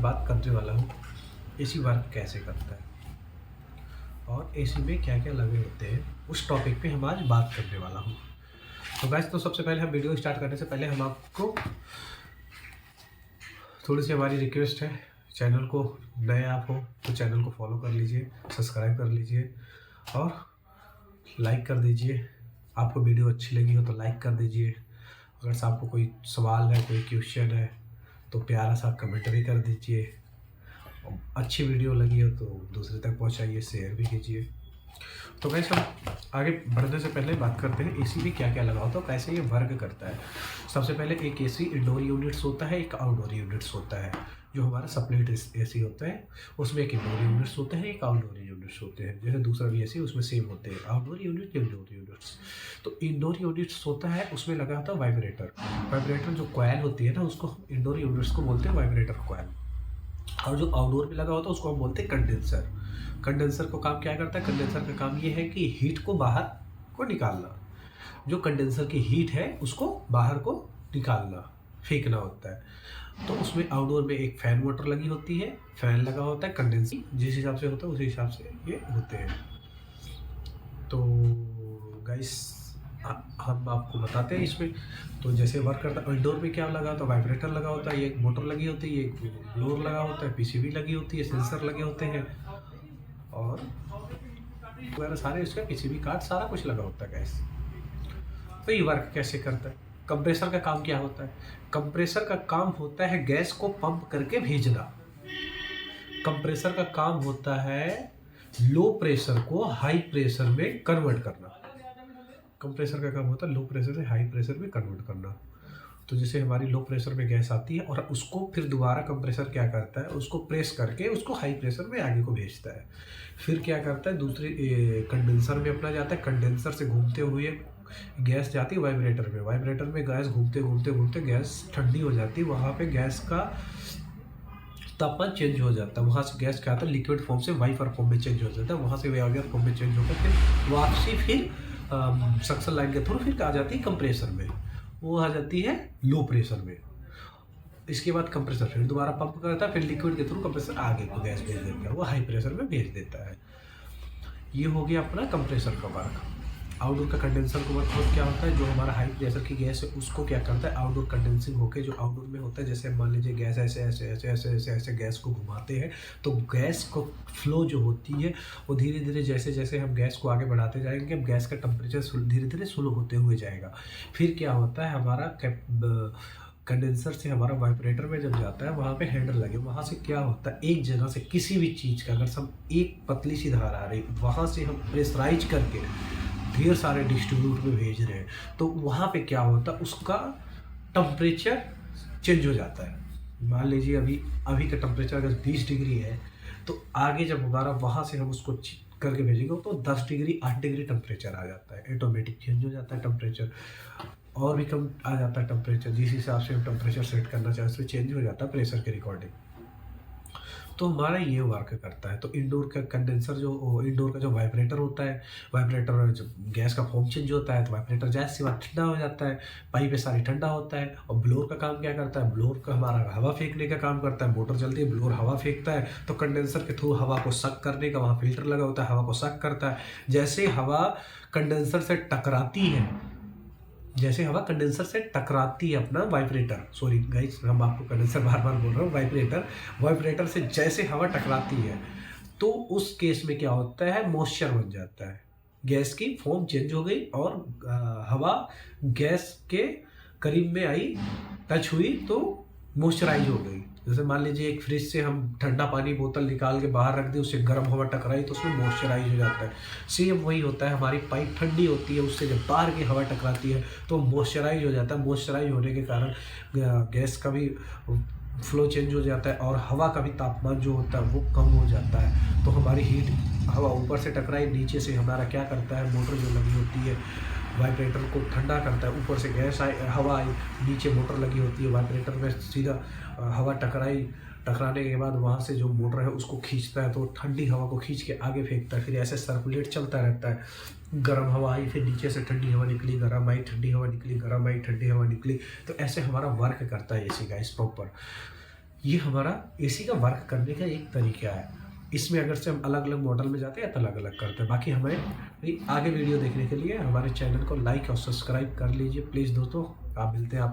बात करने वाला हूँ एसी वर्क कैसे करता है और एसी में क्या क्या लगे होते हैं, उस टॉपिक पे हम आज बात करने वाला हूँ। तो गाइस, तो सबसे पहले हम वीडियो स्टार्ट करने से पहले हम आपको थोड़ी सी हमारी रिक्वेस्ट है। चैनल को नए आप हो तो चैनल को फॉलो कर लीजिए, सब्सक्राइब कर लीजिए और लाइक कर दीजिए। आपको वीडियो अच्छी लगी हो तो लाइक कर दीजिए। अगर आपको कोई सवाल है, कोई क्वेश्चन है तो प्यारा सा कमेंट भी कर दीजिए। अच्छी वीडियो लगी हो तो दूसरे तक पहुंचाइए, शेयर भी कीजिए। तो गाइस, हम आगे बढ़ने से पहले बात करते हैं एसी में क्या क्या लगा होता है, कैसे ये वर्क करता है। सबसे पहले एक एसी इंडोर यूनिट्स होता है, एक आउटडोर यूनिट्स होता है। जो हमारा सप्लिट एसी होता है उसमें एक इंडोर यूनिट्स होते हैं, एक आउटडोर यूनिट्स होते हैं। जैसे दूसरा भी एसी उसमें सेम होते हैं, आउटडोर यूनिट, इंडोर यूनिट्स। तो इंडोर यूनिट्स होता है उसमें लगा होता है वाइब्रेटर। वाइब्रेटर जो कॉइल होती है ना, उसको इंडोर यूनिट्स को बोलते हैं वाइब्रेटर कॉइल। और जो आउटडोर में लगा होता है उसको हम बोलते हैं कंडेंसर। कंडेंसर को काम क्या करता है? कंडेंसर का काम ये है कि हीट को बाहर को निकालना। जो कंडेंसर की हीट है उसको बाहर को निकालना, फेंकना होता है। तो उसमें आउटडोर में एक फैन मोटर लगी होती है, फैन लगा होता है, कंडेंसर जिस हिसाब से होता है उसी हिसाब से ये होते हैं। तो गाइस, हम आपको बताते हैं इसमें। तो जैसे वर्क करता है, इंडोर में क्या लगा होता है? वाइब्रेटर लगा होता है, एक मोटर लगी होती है, एक ब्लोअर लगा होता है, पीसीबी लगी होती है, सेंसर लगे होते हैं और वगैरह सारे उसका पीसीबी कार्ड सारा कुछ लगा होता है गैस। तो ये वर्क कैसे करता है? कंप्रेसर का काम क्या होता है? कंप्रेसर का काम होता है गैस को पंप करके भेजना। कंप्रेसर का काम होता है लो प्रेशर को हाई प्रेशर में कन्वर्ट करना। कंप्रेसर का काम होता है लो प्रेशर से हाई प्रेशर में कन्वर्ट करना। तो जैसे हमारी लो प्रेशर में गैस आती है और उसको फिर दोबारा कंप्रेसर क्या करता है, उसको प्रेस करके उसको हाई प्रेशर में आगे को भेजता है। फिर क्या करता है, दूसरे कंडेंसर में अपना जाता है, कंडेंसर से घूमते हुए गैस जाती है वाइब्रेटर में। वाइब्रेटर में गैस घूमते घूमते घूमते गैस ठंडी हो जाती है, वहाँ पे गैस का तापमान चेंज हो जाता है। वहाँ से गैस क्या आता है, लिक्विड फॉर्म से वाइपर फॉर्म में चेंज हो जाता है, वहाँ से वेपर फॉर्म में चेंज होकर फिर वापसी फिर सक्शन लाइन के थ्रू फिर आ जाती है कंप्रेसर में, वो आ जाती है लो प्रेशर में। इसके बाद कंप्रेसर फिर दोबारा पंप करता है, फिर लिक्विड के थ्रू कंप्रेसर आगे को गैस भेज देता है, वो हाई प्रेशर में भेज देता है। ये हो गया अपना कंप्रेसर का वर्क। आउटडोर का कंडेंसर का वर्क क्या होता है? जो हमारा हाई प्रेशर की गैस है उसको क्या करता है, आउटडोर कंडेंसिंग होकर जो आउटडोर में होता है, जैसे मान लीजिए गैस ऐसे ऐसे ऐसे ऐसे ऐसे ऐसे गैस को घुमाते हैं तो गैस को फ्लो जो होती है वो धीरे धीरे जैसे जैसे हम गैस को आगे बढ़ाते जाएंगे, अब गैस का टेम्परेचर धीरे धीरे स्लो होते हुए जाएगा। फिर क्या होता है, हमारा कंडेंसर से हमारा वाइब्रेटर में जब जाता है वहाँ पे हैंडल लगे, वहाँ से क्या होता है, एक जगह से किसी भी चीज़ का अगर हम एक पतली सी धार आ रही वहाँ से हम प्रेशराइज करके ढेर सारे डिस्ट्रीब्यूट में भेज रहे हैं, तो वहाँ पे क्या होता है, उसका टेम्परेचर चेंज हो जाता है। मान लीजिए अभी का टेम्परेचर अगर 20 डिग्री है तो आगे जब हमारा वहाँ से हम उसको करके भेजेंगे तो 10 डिग्री 8 डिग्री टेम्परेचर आ जाता है, ऑटोमेटिक चेंज हो जाता है टेम्परेचर, और भी कम आ जाता है टेम्परेचर। जिस हिसाब से हम टेम्परेचर सेट करना चाहें उसमें चेंज हो जाता है प्रेशर के रिकॉर्डिंग। तो हमारा ये वर्क करता है। तो इंडोर का कंडेंसर जो इंडोर का जो वाइब्रेटर होता है, वाइब्रेटर जब गैस का फॉर्म चेंज होता है तो वाइब्रेटर गैस से ठंडा हो जाता है, पाइप पे सारी ठंडा होता है। और ब्लोअर का काम क्या करता है? ब्लोअर का हमारा हवा फेंकने का काम करता है। मोटर चलती है, ब्लोअर हवा फेंकता है, तो कंडेंसर के थ्रू हवा को सक करने का वहाँ फिल्टर लगा होता है, हवा को सक करता है। जैसे हवा कंडेंसर से टकराती है, जैसे हवा कंडेंसर से टकराती है अपना वाइब्रेटर, सॉरी गाइस, हम आपको कंडेंसर बार बार बोल रहा हूँ, वाइब्रेटर से जैसे हवा टकराती है तो उस केस में क्या होता है, मॉइस्चर बन जाता है, गैस की फॉर्म चेंज हो गई और हवा गैस के करीब में आई, टच हुई तो मॉइस्चराइज हो गई। जैसे मान लीजिए एक फ्रिज से हम ठंडा पानी बोतल निकाल के बाहर रख दी, उससे गर्म हवा टकराई तो उसमें मॉइस्चराइज हो जाता है। सेम वही होता है, हमारी पाइप ठंडी होती है, उससे जब बाहर की हवा टकराती है तो मॉइस्चराइज हो जाता है। मॉइस्चराइज होने के कारण गैस का भी फ्लो चेंज हो जाता है और हवा का भी तापमान जो होता है वो कम हो जाता है। तो हमारी हीट, हवा ऊपर से टकराई, नीचे से हमारा क्या करता है, मोटर जो लगी होती है वाइब्रेटर को ठंडा करता है। ऊपर से गैस आई, हवा आई, नीचे मोटर लगी होती है, वाइब्रेटर में सीधा हवा टकराने के बाद वहाँ से जो मोटर है उसको खींचता है, तो ठंडी हवा को खींच के आगे फेंकता है। फिर ऐसे सर्कुलेट चलता रहता है। गर्म हवा आई, फिर नीचे से ठंडी हवा निकली, गर्म आई, ठंडी हवा निकली, गर्म आई, ठंडी हवा निकली। तो ऐसे हमारा वर्क करता है एसी गाइस प्रॉपर। ये हमारा एसी का वर्क करने का एक तरीका है। इसमें अगर से हम अलग अलग मॉडल में जाते हैं तो अलग अलग करते हैं। बाकी हमें आगे वीडियो देखने के लिए हमारे चैनल को लाइक और सब्सक्राइब कर लीजिए प्लीज़ दोस्तों। आप मिलते हैं आप